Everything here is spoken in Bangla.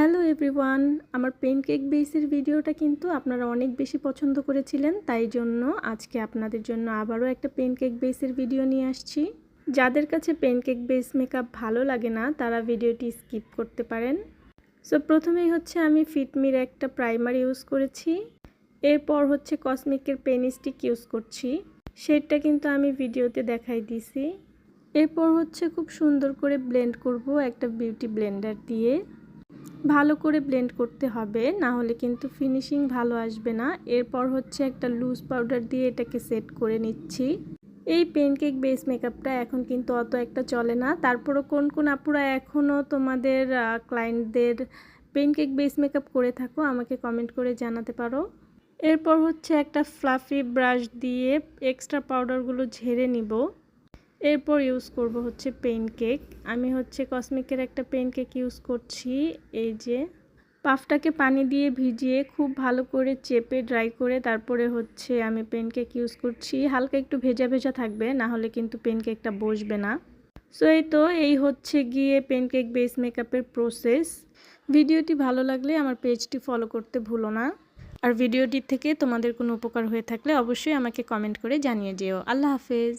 হ্যালো এভরিওয়ান, আমার পেনকেক বেসের ভিডিওটা কিন্তু আপনারা অনেক বেশি পছন্দ করেছিলেন, তাই জন্য আজকে আপনাদের জন্য আবারও একটা পেনকেক বেসের ভিডিও নিয়ে আসছি। যাদের কাছে পেনকেক বেস মেকআপ ভালো লাগে না তারা ভিডিওটি স্কিপ করতে পারেন। সো প্রথমেই হচ্ছে আমি ফিটমির একটা প্রাইমার ইউজ করেছি, এরপর হচ্ছে কসমিকের পেন স্টিক ইউজ করছি, সেটা কিন্তু আমি ভিডিওতে দেখাই দিছি। এরপর হচ্ছে খুব সুন্দর করে ব্লেন্ড করব একটা বিউটি ব্লেন্ডার দিয়ে। ভালো করে ব্লেন্ড করতে হবে, না হলে কিন্তু ফিনিশিং ভালো আসবে না। এরপর হচ্ছে একটা লুজ পাউডার দিয়ে এটাকে সেট করে নিচ্ছি। এই পেনকেক বেস মেকআপটা এখন কিন্তু অত একটা চলে না, তারপরও কোন কোন আপুরা এখনও তোমাদের ক্লায়েন্টদের পেনকেক বেস মেকআপ করে থাকো আমাকে কমেন্ট করে জানাতে পারো। এরপর হচ্ছে একটা ফ্লাফি ব্রাশ দিয়ে এক্সট্রা পাউডারগুলো ঝেড়ে নিব। এরপর ইউজ করব হচ্ছে পেনকেক। আমি হচ্ছে কসমিকের একটা পেনকেক ইউজ করছি। এই যে পাফটাকে পানি দিয়ে ভিজিয়ে খুব ভালো করে চেপে ড্রাই করে তারপরে হচ্ছে আমি পেনকেক ইউজ করছি। হালকা একটু ভেজা ভেজা থাকবে, না হলে কিন্তু পেনকেকটা বসবে না। সো এই হচ্ছে গিয়ে পেনকেক বেস মেকআপের প্রসেস। ভিডিওটি ভালো লাগলে আমার পেজটি ফলো করতে ভুলো না। আর ভিডিওটি থেকে তোমাদের কোনো উপকার হয়ে থাকলে অবশ্যই আমাকে কমেন্ট করে জানিয়ে যেও। আল্লাহ হাফেজ।